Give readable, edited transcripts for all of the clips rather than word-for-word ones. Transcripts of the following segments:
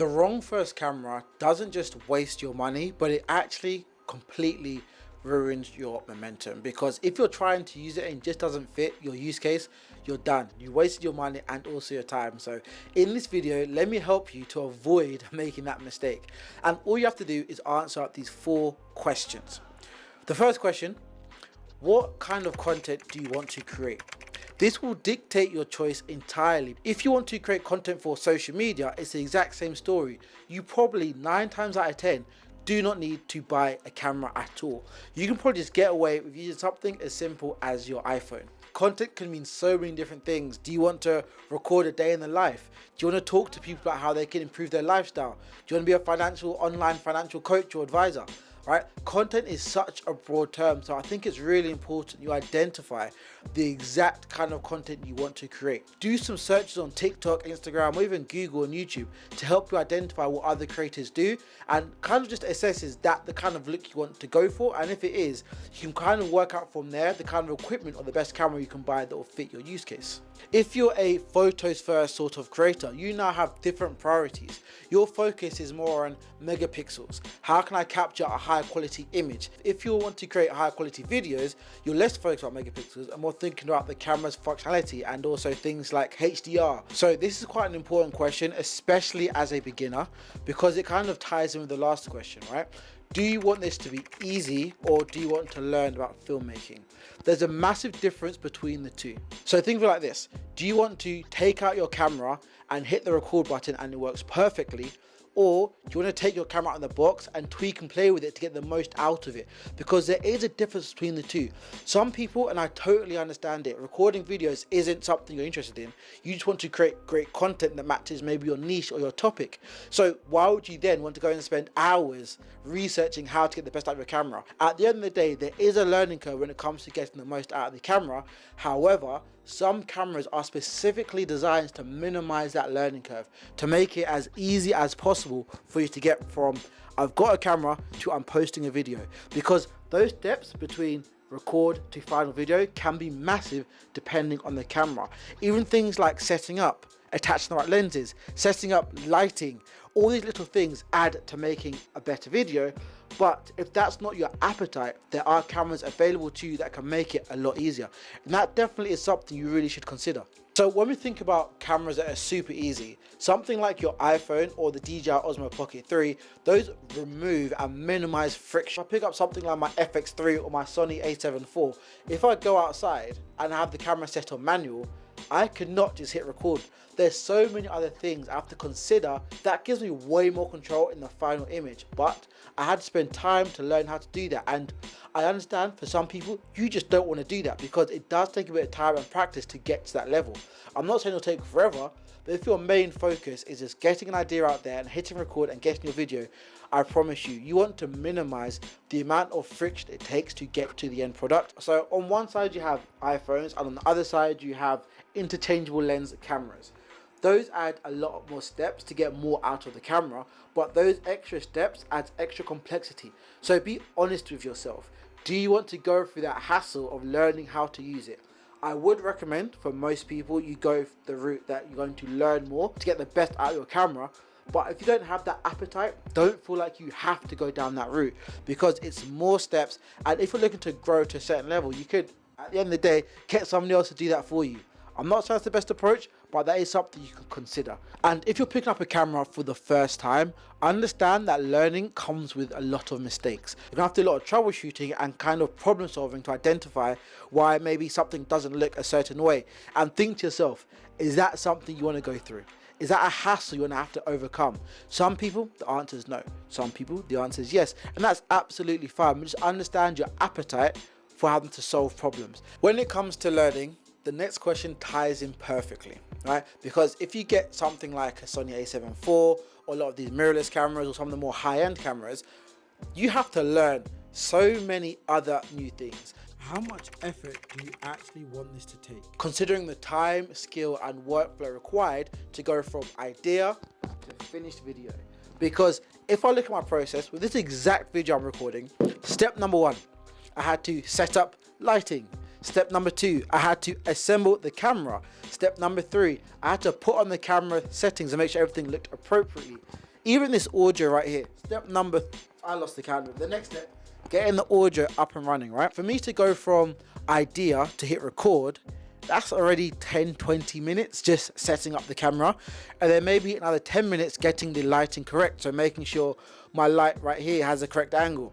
The wrong first camera doesn't just waste your money, but it actually completely ruins your momentum, because if you're trying to use it and it just doesn't fit your use case, you're done. You wasted your money and also your time. So in this video, let me help you to avoid making that mistake. And all you have to do is answer these 4 questions. The first question: what kind of content do you want to create? This will dictate your choice entirely. If you want to create content for social media, it's the exact same story. You probably 9 times out of 10 do not need to buy a camera at all. You can probably just get away with using something as simple as your iPhone. Content can mean so many different things. Do you want to record a day in the life? Do you want to talk to people about how they can improve their lifestyle? Do you want to be a online financial coach or advisor? Right? Content is such a broad term, so I think it's really important you identify the exact kind of content you want to create. Do some searches on TikTok, Instagram, or even Google and YouTube to help you identify what other creators do, and kind of just assess, is that the kind of look you want to go for? And if it is, you can kind of work out from there the kind of equipment or the best camera you can buy that will fit your use case. If you're a photos first sort of creator, you now have different priorities. Your focus is more on megapixels. How can I capture a high quality image? If you want to create high quality videos, you're less focused on megapixels and more thinking about the camera's functionality and also things like HDR. So this is quite an important question, especially as a beginner, because it kind of ties in with the last question, right? Do you want this to be easy, or do you want to learn about filmmaking? There's a massive difference between the two. So think of it like this: do you want to take out your camera and hit the record button and it works perfectly? Or do you want to take your camera out of the box and tweak and play with it to get the most out of it? Because there is a difference between the two. Some people, and I totally understand it, recording videos isn't something you're interested in. You just want to create great content that matches maybe your niche or your topic. So why would you then want to go and spend hours researching how to get the best out of your camera? At the end of the day, there is a learning curve when it comes to getting the most out of the camera. However, some cameras are specifically designed to minimize that learning curve, to make it as easy as possible for you to get from I've got a camera to I'm posting a video, because those steps between record to final video can be massive depending on the camera. Even things like setting up, attaching the right lenses, setting up lighting, all these little things add to making a better video. But if that's not your appetite, there are cameras available to you that can make it a lot easier. And that definitely is something you really should consider. So when we think about cameras that are super easy, something like your iPhone or the DJI Osmo Pocket 3, those remove and minimize friction. If I pick up something like my FX3 or my Sony a7 IV, if I go outside and I have the camera set on manual, I could not just hit record. There's so many other things I have to consider that gives me way more control in the final image, but I had to spend time to learn how to do that. And I understand for some people, you just don't want to do that because it does take a bit of time and practice to get to that level. I'm not saying it'll take forever, but if your main focus is just getting an idea out there and hitting record and getting your video, I promise you, you want to minimize the amount of friction it takes to get to the end product. So on one side you have iPhones, and on the other side you have interchangeable lens cameras. Those add a lot more steps to get more out of the camera, but those extra steps add extra complexity. So be honest with yourself. Do you want to go through that hassle of learning how to use it? I would recommend for most people you go the route that you're going to learn more to get the best out of your camera. But if you don't have that appetite, don't feel like you have to go down that route, because it's more steps. And if you're looking to grow to a certain level, you could, at the end of the day, get somebody else to do that for you. I'm not saying it's the best approach, but that is something you can consider. And if you're picking up a camera for the first time, understand that learning comes with a lot of mistakes. You're gonna have to do a lot of troubleshooting and kind of problem solving to identify why maybe something doesn't look a certain way. And think to yourself, is that something you want to go through? Is that a hassle you're gonna have to overcome? Some people, the answer is no. Some people, the answer is yes. And that's absolutely fine. But just understand your appetite for having to solve problems. When it comes to learning, the next question ties in perfectly, right? Because if you get something like a Sony a7 IV or a lot of these mirrorless cameras or some of the more high-end cameras, you have to learn so many other new things. How much effort do you actually want this to take? Considering the time, skill, and workflow required to go from idea to finished video. Because if I look at my process with this exact video I'm recording, step number 1, I had to set up lighting. Step number 2, I had to assemble the camera. Step number 3, I had to put on the camera settings and make sure everything looked appropriately. Even this audio right here, step number, I lost the count. The next step, getting the audio up and running, right? For me to go from idea to hit record, that's already 10-20 minutes just setting up the camera, and then maybe another 10 minutes getting the lighting correct, so making sure my light right here has the correct angle,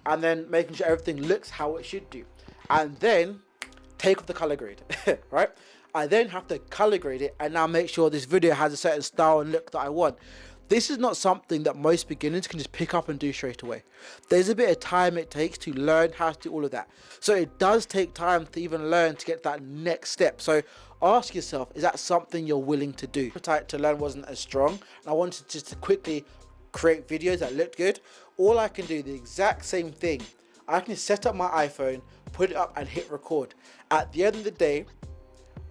and then making sure everything looks how it should do, and then take off the color grade. Right, I then have to color grade it and now make sure this video has a certain style and look that I want. This is not something that most beginners can just pick up and do straight away. There's a bit of time it takes to learn how to do all of that. So it does take time to even learn to get that next step. So ask yourself, is that something you're willing to do? Appetite to learn wasn't as strong, and I wanted just to quickly create videos that looked good. All I can do the exact same thing. I can set up my iPhone, put it up and hit record. At the end of the day,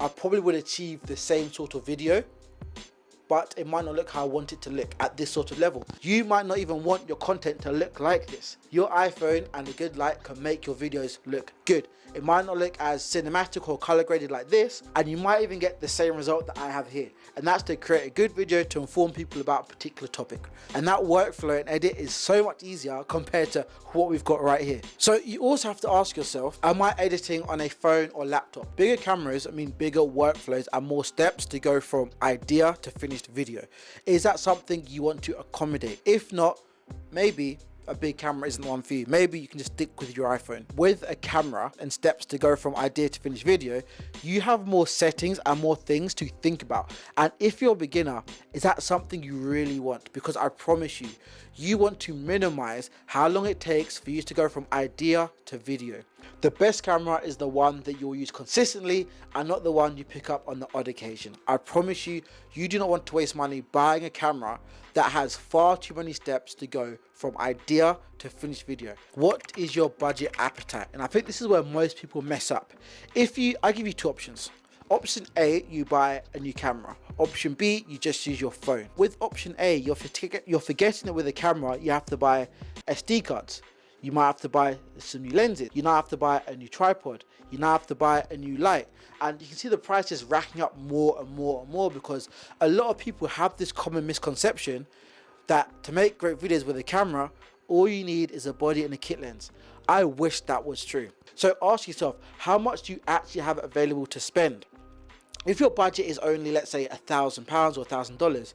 I probably would achieve the same sort of video, but it might not look how I want it to look at this sort of level. You might not even want your content to look like this. Your iPhone and a good light can make your videos look good. It might not look as cinematic or color graded like this, and you might even get the same result that I have here. And that's to create a good video to inform people about a particular topic. And that workflow and edit is so much easier compared to what we've got right here. So you also have to ask yourself, am I editing on a phone or laptop? Bigger cameras mean bigger workflows and more steps to go from idea to finished video. Is that something you want to accommodate? If not, maybe a big camera isn't the one for you. Maybe you can just stick with your iPhone. With a camera and steps to go from idea to finished video, you have more settings and more things to think about. And if you're a beginner, is that something you really want? Because I promise you, you want to minimize how long it takes for you to go from idea to video. The best camera is the one that you'll use consistently and not the one you pick up on the odd occasion. I promise you, you do not want to waste money buying a camera that has far too many steps to go from idea to finished video. What is your budget appetite? And I think this is where most people mess up. I give you two options. Option A, you buy a new camera. Option B, you just use your phone. With option A, you're forgetting that with a camera, you have to buy SD cards. You might have to buy some new lenses. You now have to buy a new tripod. You now have to buy a new light. And you can see the price is racking up more and more and more because a lot of people have this common misconception that to make great videos with a camera, all you need is a body and a kit lens. I wish that was true. So ask yourself, how much do you actually have available to spend? If your budget is only, let's say, £1,000 or $1,000,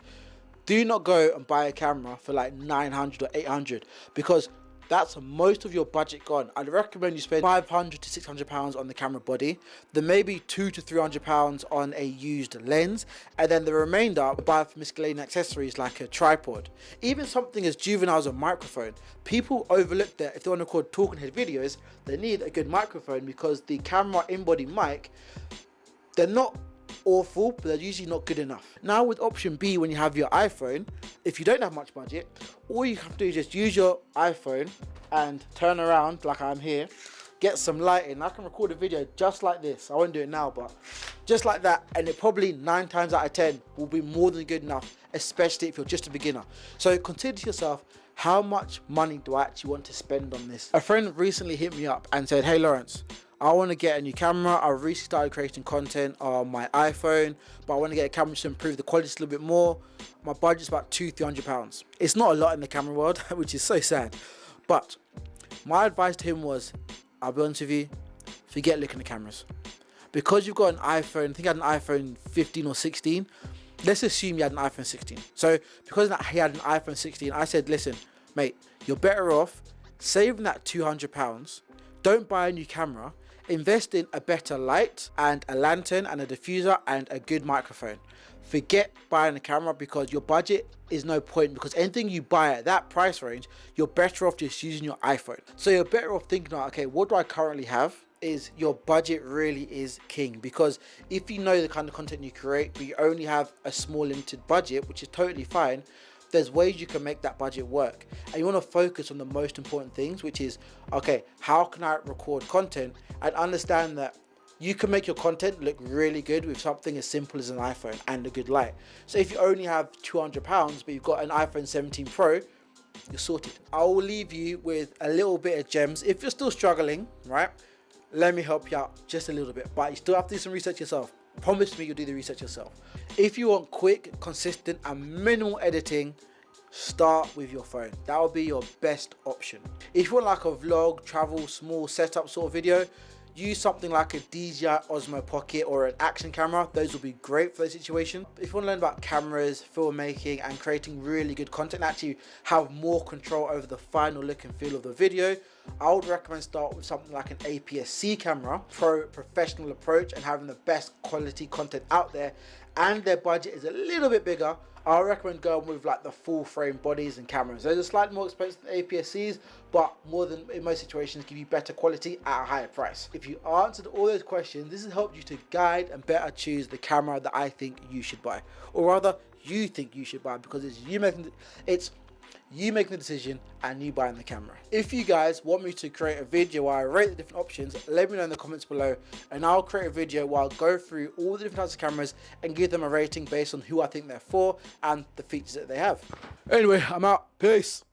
do not go and buy a camera for like 900 or 800 because that's most of your budget gone. I'd recommend you spend 500 to 600 pounds on the camera body, then maybe 200 to 300 pounds on a used lens, and then the remainder buy for miscellaneous accessories like a tripod. Even something as juvenile as a microphone. People overlook that if they want to record talking head videos, they need a good microphone because the camera in-body mic, they're not awful, but they're usually not good enough. Now with option B, when you have your iPhone, if you don't have much budget, all you have to do is just use your iPhone and turn around like I'm here, get some lighting. I can record a video just like this. I won't do it now, but just like that, and it probably 9 times out of 10 will be more than good enough, especially if you're just a beginner. So consider to yourself, how much money do I actually want to spend on this? A friend recently hit me up and said, hey Lawrence, I want to get a new camera. I recently started creating content on my iPhone, but I want to get a camera to improve the quality a little bit more. My budget's about £200-300. It's not a lot in the camera world, which is so sad. But my advice to him was, I'll be honest with you, forget looking at cameras. Because you've got an iPhone, I think I had an iPhone 15 or 16. Let's assume you had an iPhone 16. So because he had an iPhone 16, I said, listen, mate, you're better off saving that £200. Don't buy a new camera. Invest in a better light and a lantern and a diffuser and a good microphone. Forget buying a camera because your budget is no point, because anything you buy at that price range, you're better off just using your iPhone. So you're better off thinking, okay, what do I currently have? Is your budget really is king, because if you know the kind of content you create but you only have a small limited budget, which is totally fine, there's ways you can make that budget work, and you want to focus on the most important things, which is, okay, how can I record content, and understand that you can make your content look really good with something as simple as an iPhone and a good light. So if you only have £200 but you've got an iPhone 17 Pro, you're sorted. I will leave you with a little bit of gems. If you're still struggling, right, let me help you out just a little bit, but you still have to do some research yourself. Promise me you'll do the research yourself. If you want quick, consistent and minimal editing, start with your phone. That will be your best option. If you want like a vlog, travel, small setup sort of video, use something like a DJI Osmo Pocket or an action camera. Those will be great for the situation. If you want to learn about cameras, filmmaking, and creating really good content, and actually have more control over the final look and feel of the video, I would recommend start with something like an APS-C camera, professional approach, and having the best quality content out there, and their budget is a little bit bigger. I recommend going with like the full frame bodies and cameras. Those are slightly more expensive than APS-Cs, but more than in most situations give you better quality at a higher price. If you answered all those questions, this has helped you to guide and better choose the camera that I think you should buy, or rather you think you should buy, because it's you making the decision and you buying the camera. If you guys want me to create a video where I rate the different options, let me know in the comments below, and I'll create a video where I'll go through all the different types of cameras and give them a rating based on who I think they're for and the features that they have. Anyway, I'm out. Peace.